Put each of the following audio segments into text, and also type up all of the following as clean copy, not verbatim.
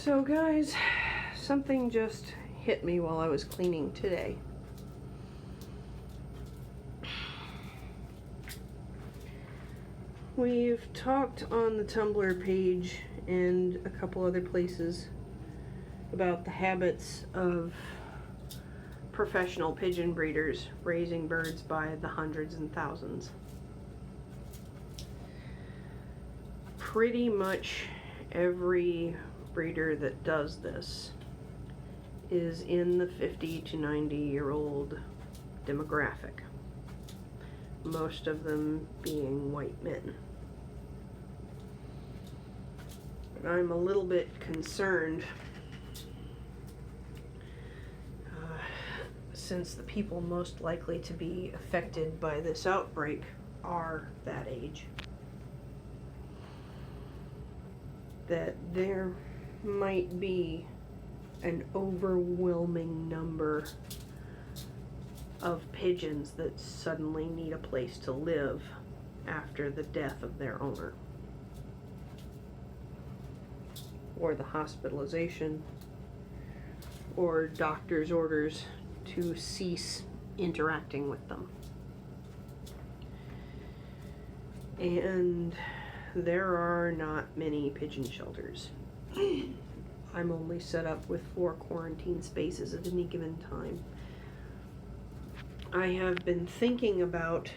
So guys, something just hit me while I was cleaning today. We've talked on the Tumblr page and a couple other places about the habits of professional pigeon breeders raising birds by the hundreds and thousands. Pretty much every breeder that does this is in the 50 to 90-year-old demographic, most of them being white men. I'm a little bit concerned since the people most likely to be affected by this outbreak are that age, that there might be an overwhelming number of pigeons that suddenly need a place to live after the death of their owner, or the hospitalization, or doctor's orders to cease interacting with them. And there are not many pigeon shelters. I'm only set up with 4 quarantine spaces at any given time. I have been thinking about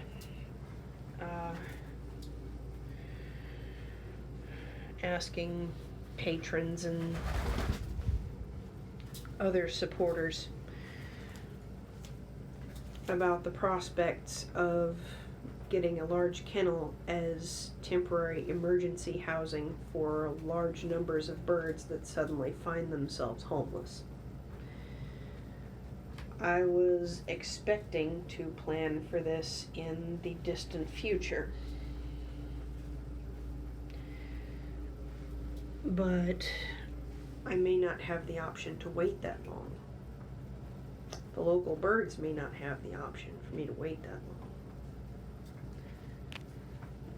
asking patrons and other supporters about the prospects of getting a large kennel as temporary emergency housing for large numbers of birds that suddenly find themselves homeless. I was expecting to plan for this in the distant future, but I may not have the option to wait that long. The local birds may not have the option for me to wait that long.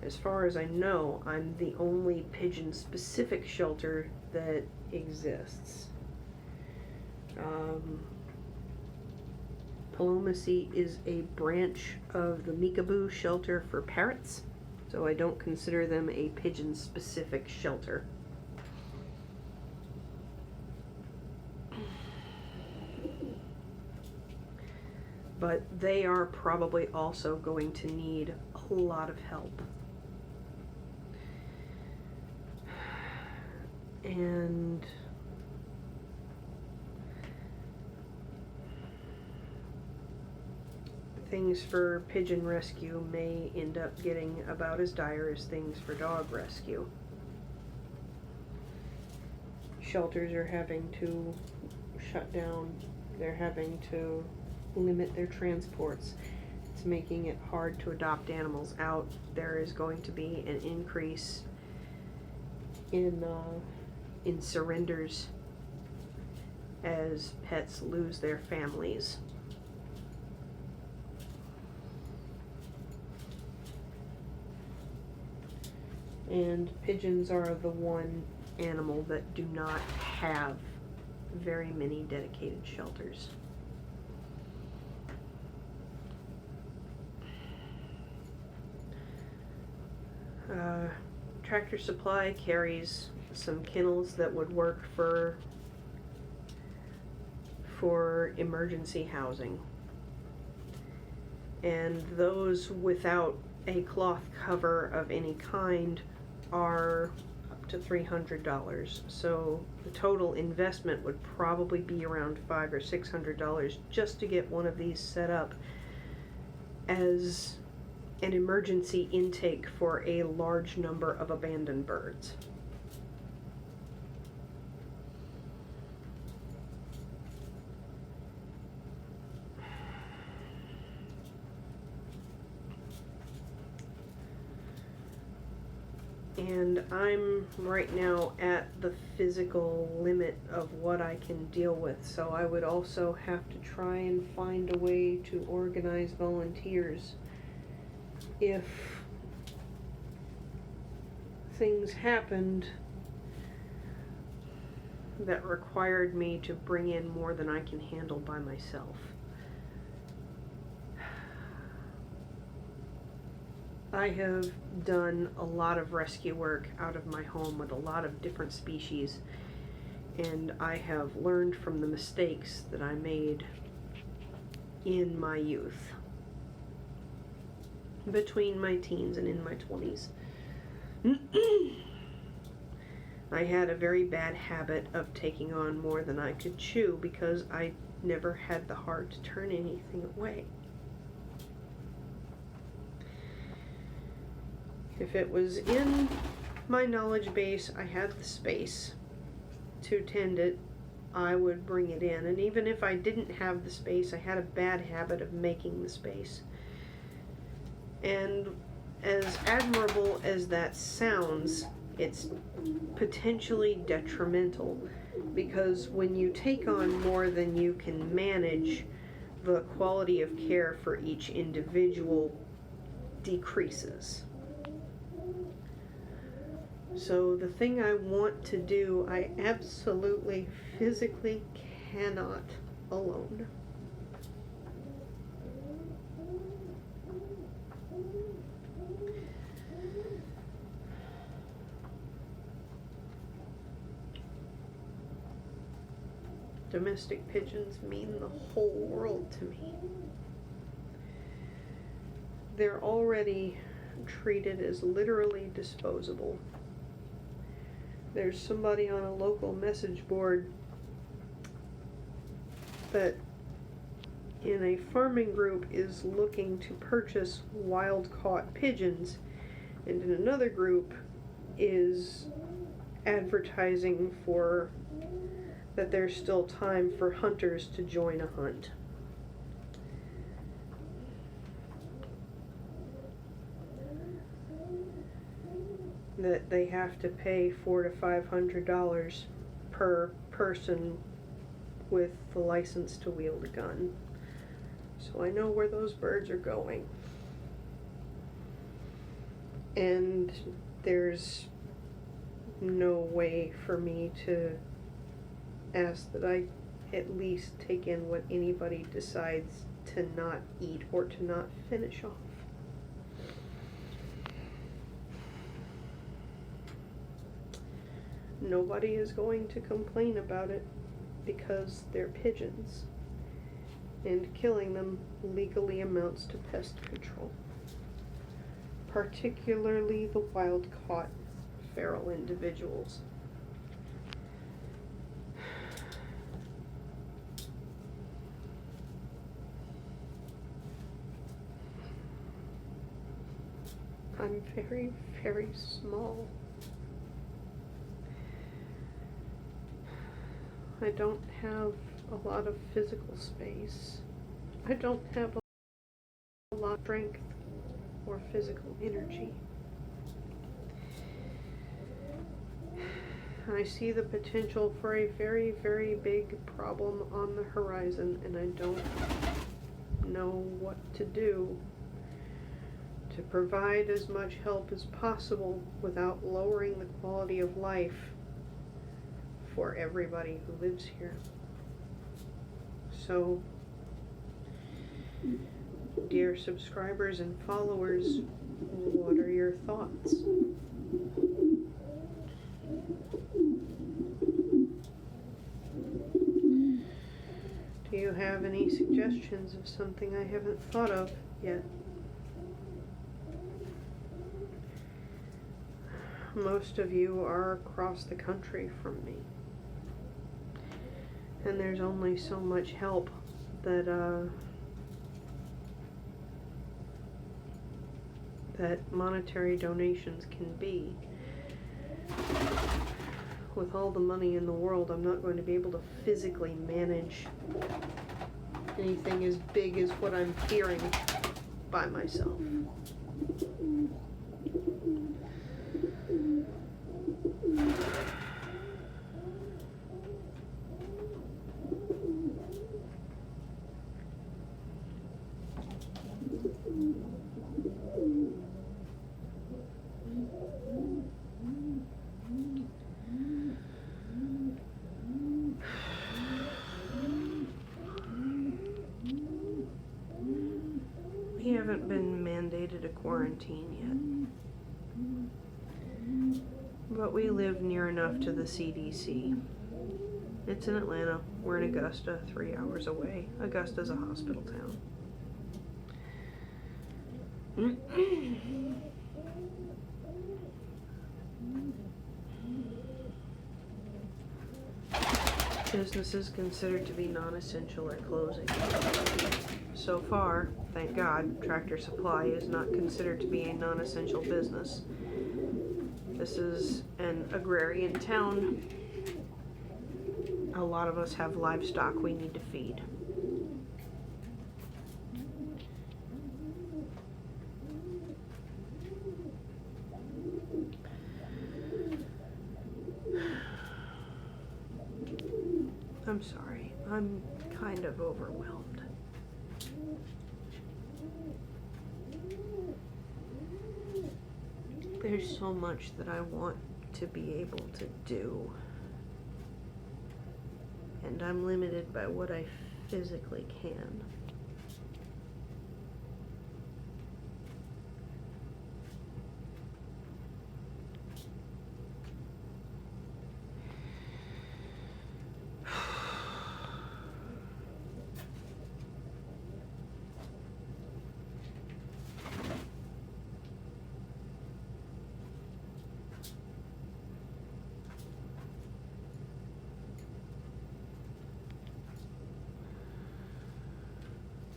As far as I know, I'm the only pigeon-specific shelter that exists. Palomacy is a branch of the Meekaboo shelter for parrots, so I don't consider them a pigeon-specific shelter. But they are probably also going to need a lot of help. And things for pigeon rescue may end up getting about as dire as things for dog rescue. Shelters are having to shut down. They're having to limit their transports. It's making it hard to adopt animals out. There is going to be an increase in surrenders as pets lose their families. And pigeons are the one animal that do not have very many dedicated shelters. Tractor Supply carries some kennels that would work for emergency housing, and those without a cloth cover of any kind are up to $300. So the total investment would probably be around $500 or $600 just to get one of these set up as an emergency intake for a large number of abandoned birds. And I'm right now at the physical limit of what I can deal with, so I would also have to try and find a way to organize volunteers if things happened that required me to bring in more than I can handle by myself. I have done a lot of rescue work out of my home with a lot of different species, and I have learned from the mistakes that I made in my youth, between my teens and in my 20s. I had a very bad habit of taking on more than I could chew because I never had the heart to turn anything away. If it was in my knowledge base, I had the space to tend it, I would bring it in. And even if I didn't have the space, I had a bad habit of making the space. And as admirable as that sounds, it's potentially detrimental, because when you take on more than you can manage, the quality of care for each individual decreases. So the thing I want to do, I absolutely physically cannot alone. Domestic pigeons mean the whole world to me. They're already treated as literally disposable. There's somebody on a local message board that in a farming group is looking to purchase wild-caught pigeons, and in another group is advertising for that there's still time for hunters to join a hunt. That they have to pay $400 to $500 per person with the license to wield a gun. So I know where those birds are going. And there's no way for me to ask that I at least take in what anybody decides to not eat or to not finish off. Nobody is going to complain about it because they're pigeons, and killing them legally amounts to pest control, particularly the wild-caught feral individuals. I'm very, very small. I don't have a lot of physical space. I don't have a lot of strength or physical energy. I see the potential for a very, very big problem on the horizon, and I don't know what to do to provide as much help as possible without lowering the quality of life for everybody who lives here. So, dear subscribers and followers, what are your thoughts? Do you have any suggestions of something I haven't thought of yet? Most of you are across the country from me, and there's only so much help that monetary donations can be. With all the money in the world, I'm not going to be able to physically manage anything as big as what I'm fearing by myself. into quarantine yet. But we live near enough to the CDC. It's in Atlanta. We're in Augusta, 3 hours away. Augusta's a hospital town. Businesses considered to be non-essential are closing. So far, thank God, Tractor Supply is not considered to be a non-essential business. This is an agrarian town. A lot of us have livestock we need to feed. I'm sorry, I'm kind of overwhelmed. There's so much that I want to be able to do, and I'm limited by what I physically can.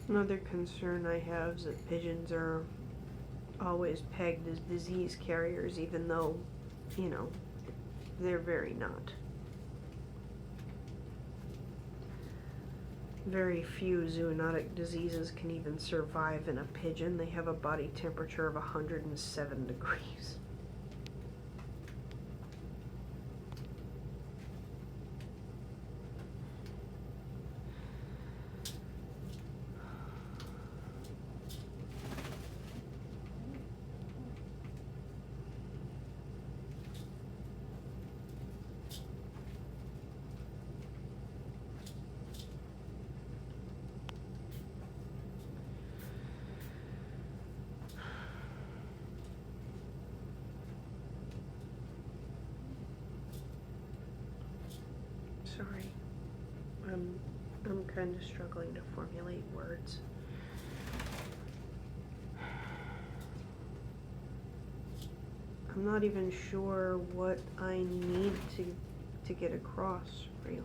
Another concern I have is that pigeons are always pegged as disease carriers, even though, you know, they're very not. Very few zoonotic diseases can even survive in a pigeon. They have a body temperature of 107 degrees. Sorry, I'm kind of struggling to formulate words. I'm not even sure what I need to get across, really.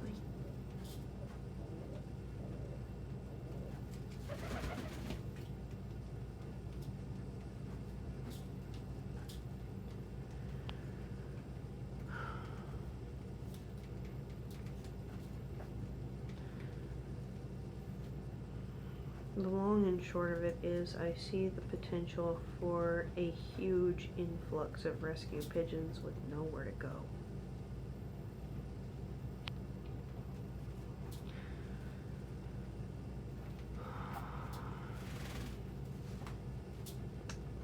The long and short of it is I see the potential for a huge influx of rescue pigeons with nowhere to go.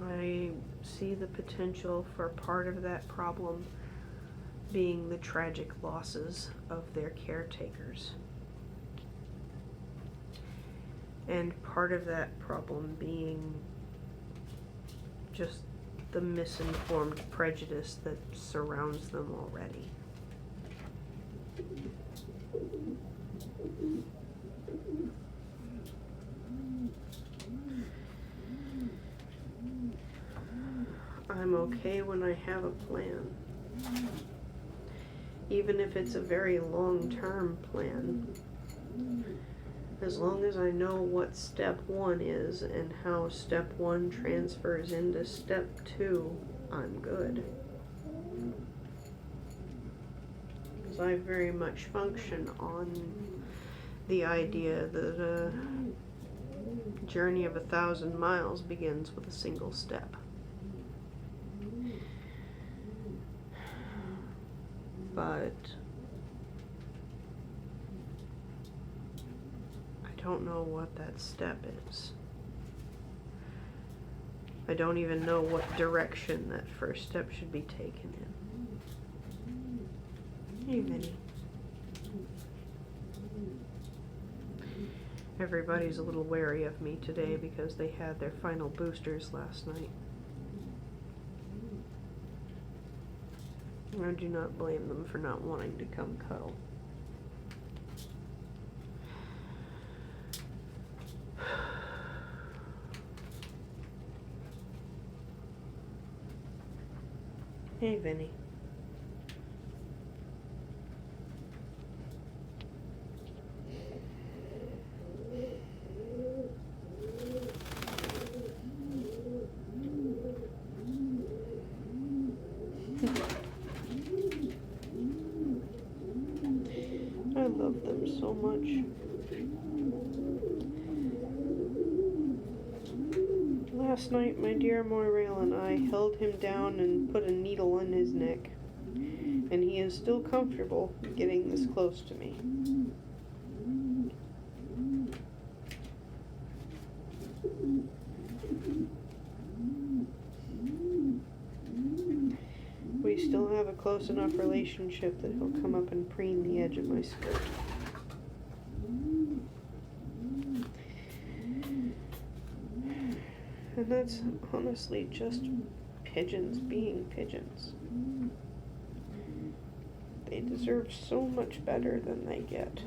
I see the potential for part of that problem being the tragic losses of their caretakers. And part of that problem being just the misinformed prejudice that surrounds them already. I'm okay when I have a plan. Even if it's a very long-term plan. As long as I know what step 1 is and how step 1 transfers into step 2, I'm good. Because I very much function on the idea that a journey of 1,000 miles begins with a single step. But I don't know what that step is. I don't even know what direction that first step should be taken in. Hey, Vinny. Everybody's a little wary of me today because they had their final boosters last night. I do not blame them for not wanting to come cuddle. Hey, Vinny. I love them so much. Last night, my dear Moirail and I held him down and put a needle in his neck, and he is still comfortable getting this close to me. We still have a close enough relationship that he'll come up and preen the edge of my skirt. And that's honestly just pigeons being pigeons. They deserve so much better than they get.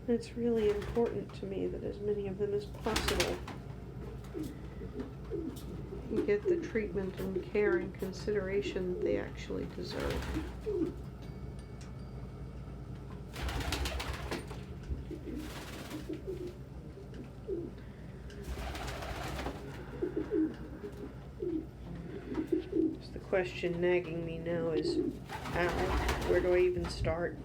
It's really important to me that as many of them as possible get the treatment and care and consideration that they actually deserve. The question nagging me now is, how? Where do I even start?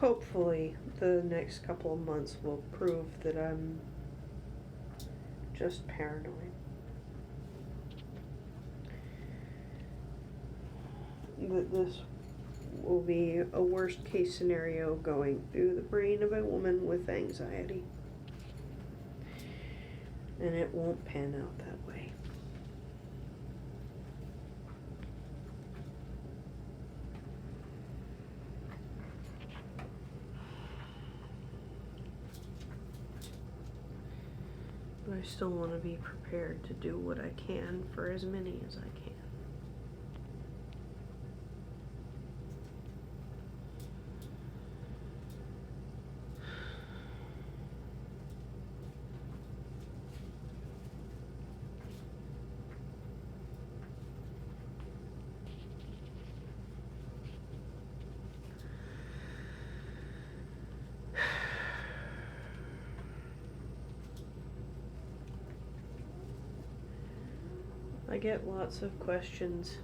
Hopefully, the next couple of months will prove that I'm just paranoid. That this will be a worst case scenario going through the brain of a woman with anxiety. And it won't pan out that way. But I still want to be prepared to do what I can for as many as I can. I get lots of questions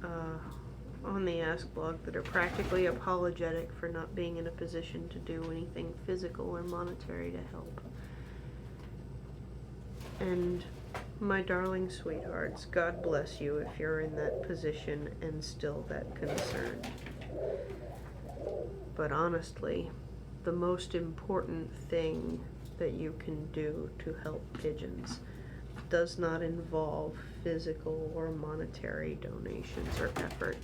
on the Ask blog that are practically apologetic for not being in a position to do anything physical or monetary to help. And my darling sweethearts, God bless you if you're in that position and still that concerned. But honestly, the most important thing that you can do to help pigeons does not involve physical or monetary donations or effort.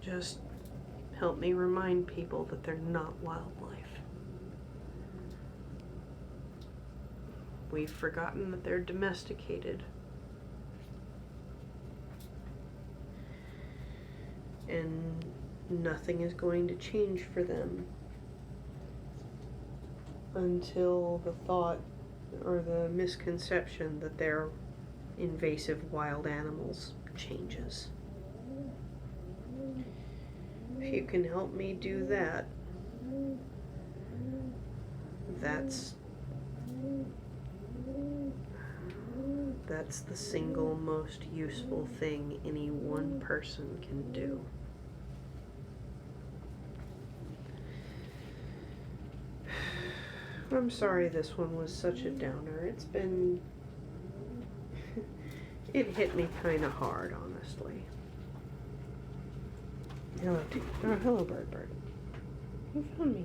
Just help me remind people that they're not wildlife. We've forgotten that they're domesticated. And nothing is going to change for them until the thought or the misconception that they're invasive wild animals changes. If you can help me do that, that's the single most useful thing any one person can do. I'm sorry this one was such a downer. It's been It hit me kind of hard, honestly. Hello, hello, bird. You found me.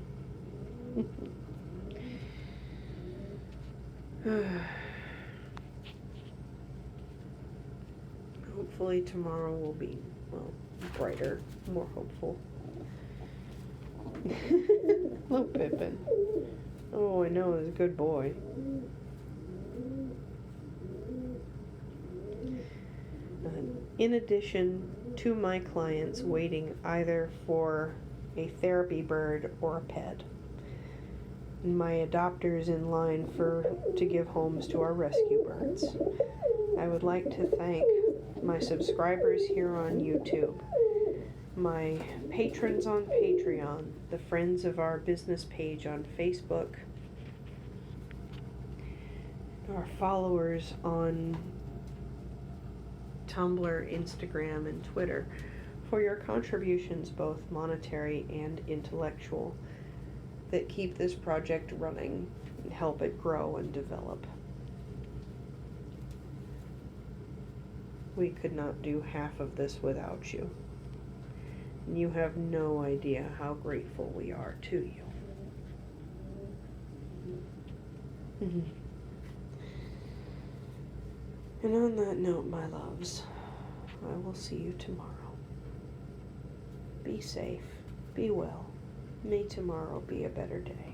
Hopefully tomorrow will be, well, brighter, more hopeful. Hello, Pippin. Oh, I know, he's a good boy. In addition to my clients waiting either for a therapy bird or a pet, my adopters in line to give homes to our rescue birds, I would like to thank my subscribers here on YouTube, my patrons on Patreon, the friends of our business page on Facebook, our followers on Tumblr, Instagram, and Twitter for your contributions, both monetary and intellectual, that keep this project running and help it grow and develop. We could not do half of this without you. And you have no idea how grateful we are to you. And on that note, my loves, I will see you tomorrow. Be safe, be well. May tomorrow be a better day.